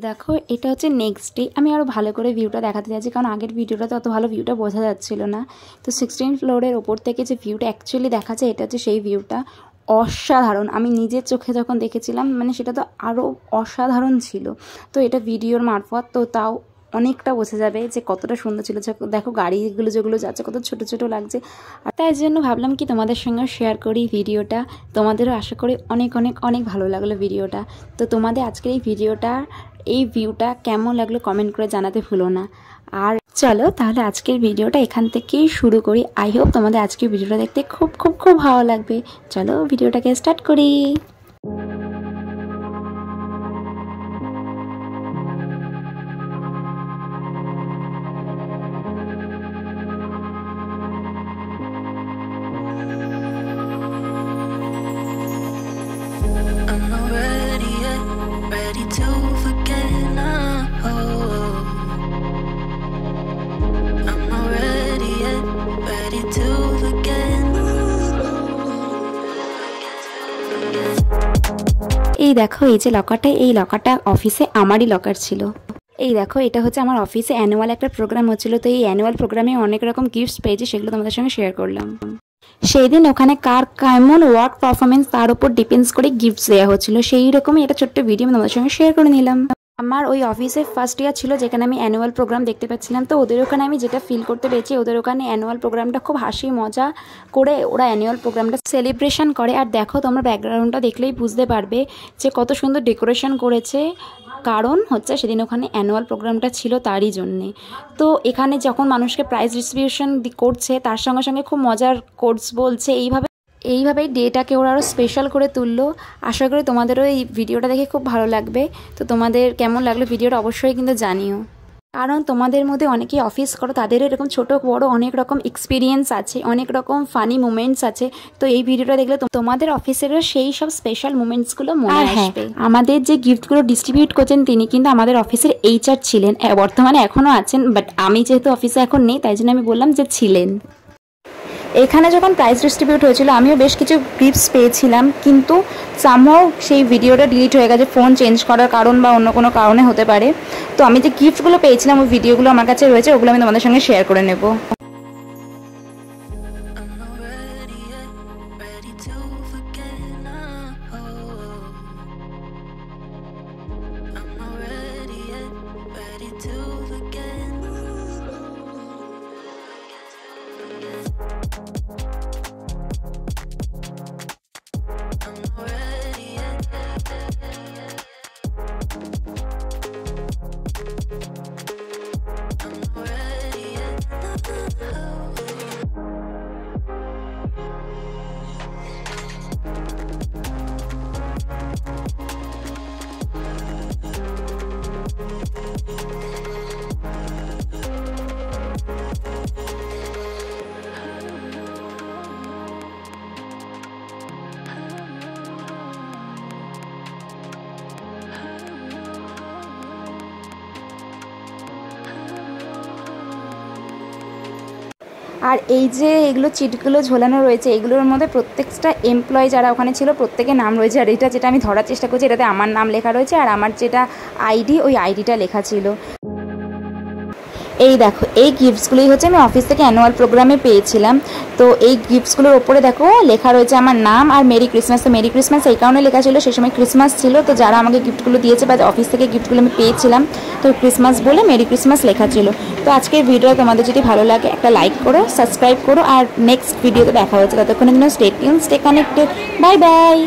দেখো এটা হচ্ছে নেক্সট ডে। আমি আরও ভালো করে ভিউটা দেখাতে চাইছি, কারণ আগের ভিডিওটাতে অত ভালো ভিউটা বোঝা যাচ্ছিল না। তো 16 ফ্লোরের ওপর থেকে যে ভিউটা অ্যাকচুয়ালি দেখাচ্ছে, এটা হচ্ছে সেই ভিউটা। অসাধারণ, আমি নিজের চোখে যখন দেখেছিলাম মানে সেটা তো আরও অসাধারণ ছিল। তো এটা ভিডিওর মারফত তো তাও অনেকটা বোঝা যাবে যে কতটা সুন্দর ছিল। দেখো গাড়িগুলো যেগুলো যাচ্ছে কত ছোট ছোট লাগছে। আর তাই জন্য ভাবলাম কি তোমাদের সঙ্গে শেয়ার করি ভিডিওটা। তোমাদেরও আশা করি অনেক অনেক অনেক ভালো লাগলো ভিডিওটা। তো তোমাদের আজকের এই ভিডিওটা, এই ভিউটা কেমন লাগলো কমেন্ট করে জানাতে ভুলো না। আর চলো তাহলে আজকের ভিডিওটা এখান থেকেই শুরু করি। আই হোপ তোমাদের আজকের ভিডিওটা দেখতে খুব খুব খুব ভালো লাগবে। চলো ভিডিওটাকে স্টার্ট করি। এই দেখো এই যে লকারটা, এই লকারটা অফিসে আমারই লকার ছিল। এই দেখো এটা হচ্ছে আমার অফিসে অ্যানুয়াল একটা প্রোগ্রাম হচ্ছিল। তো এই অ্যানুয়াল প্রোগ্রামে অনেক রকম গিফটস পেয়েছি, সেগুলো তোমাদের সঙ্গে শেয়ার করলাম। সেই দিন ওখানে কার কেমন ওয়ার্ক পারফরমেন্স তার উপর ডিপেন্ডস করে গিফটস দেওয়া হচ্ছিল। সেই রকমই একটা ছোট্ট ভিডিও আমি তোমাদের সঙ্গে শেয়ার করে নিলাম। আমার ওই অফিসে ফার্স্ট ইয়ার ছিল যেখানে আমি অ্যানুয়াল প্রোগ্রাম দেখতে পাচ্ছিলাম। তো ওদের ওখানে আমি যেটা ফিল করতে পেরেছি, ওদের ওখানে অ্যানুয়াল প্রোগ্রামটা খুব হাসি মজা করে ওরা অ্যানুয়াল প্রোগ্রামটা সেলিব্রেশন করে। আর দেখো তোমরা ব্যাকগ্রাউন্ডটা দেখলেই বুঝতে পারবে যে কত সুন্দর ডেকোরেশন করেছে। কারণ হচ্ছে সেদিন ওখানে অ্যানুয়াল প্রোগ্রামটা ছিল তারই জন্যে। তো এখানে যখন মানুষকে প্রাইজ ডিস্ট্রিবিউশন করছে তার সঙ্গে সঙ্গে খুব মজার কোটস বলছে। এইভাবেই ডেটাকে ওরা আরও স্পেশাল করে তুললো। আশা করি তোমাদেরও এই ভিডিওটা দেখে খুব ভালো লাগবে। তো তোমাদের কেমন লাগলো ভিডিওটা অবশ্যই কিন্তু জানিও। কারণ তোমাদের মধ্যে অনেকেই অফিস করো, তাদেরও এরকম ছোটো বড়ো অনেক রকম এক্সপিরিয়েন্স আছে, অনেক রকম ফানি মুমেন্টস আছে। তো এই ভিডিওটা দেখলে তোমাদের অফিসেরও সেই সব স্পেশাল মুমেন্টসগুলো মনে আসবে। আমাদের যে গিফটগুলো ডিস্ট্রিবিউট করছেন তিনি কিন্তু আমাদের অফিসের HR ছিলেন, বর্তমানে এখনও আছেন। বাট আমি যেহেতু অফিসে এখন নেই তাই জন্য আমি বললাম যে ছিলেন। এখানে যখন প্রাইজ ডিস্ট্রিবিউট হয়েছিল আমিও বেশ কিছু গিফটস পেয়েছিলাম, কিন্তু সামহাও সেই ভিডিওটা ডিলিট হয়ে গেছে, ফোন চেঞ্জ করার কারণ বা অন্য কোনো কারণে হতে পারে। তো আমি যে গিফটগুলো পেয়েছিলাম ওই ভিডিওগুলো আমার কাছে রয়েছে, ওগুলো আমি তোমাদের সঙ্গে শেয়ার করে নেব। আর এই যে এগুলো চিটগুলো ঝোলানো রয়েছে, এগুলোর মধ্যে প্রত্যেকটা এমপ্লয়ি যারা ওখানে ছিল প্রত্যেকের নাম রয়েছে। আর এটা যেটা আমি ধরার চেষ্টা করছি, এটাতে আমার নাম লেখা রয়েছে, আর আমার যেটা আইডি ওই আইডিটা লেখা ছিল। এই দেখো এই গিফটসগুলোই হচ্ছে আমি অফিস থেকে অ্যানুয়াল প্রোগ্রামে পেয়েছিলাম। তো এই গিফটসগুলোর ওপরে দেখো লেখা রয়েছে আমার নাম আর মেরি ক্রিসমাস। তো মেরি ক্রিসমাস এই কারণে লেখা ছিল, সেই সময় ক্রিসমাস ছিল। তো যারা আমাকে গিফটগুলো দিয়েছে বা অফিস থেকে গিফটগুলো আমি পেয়েছিলাম, তো ক্রিসমাস বলে মেরি ক্রিসমাস লেখা ছিল। তো আজকের ভিডিও তোমাদের যদি ভালো লাগে একটা লাইক করো, সাবস্ক্রাইব করো, আর নেক্সট ভিডিওতে দেখা হচ্ছে। ততক্ষণের জন্য stay tuned, stay connected. Bye bye.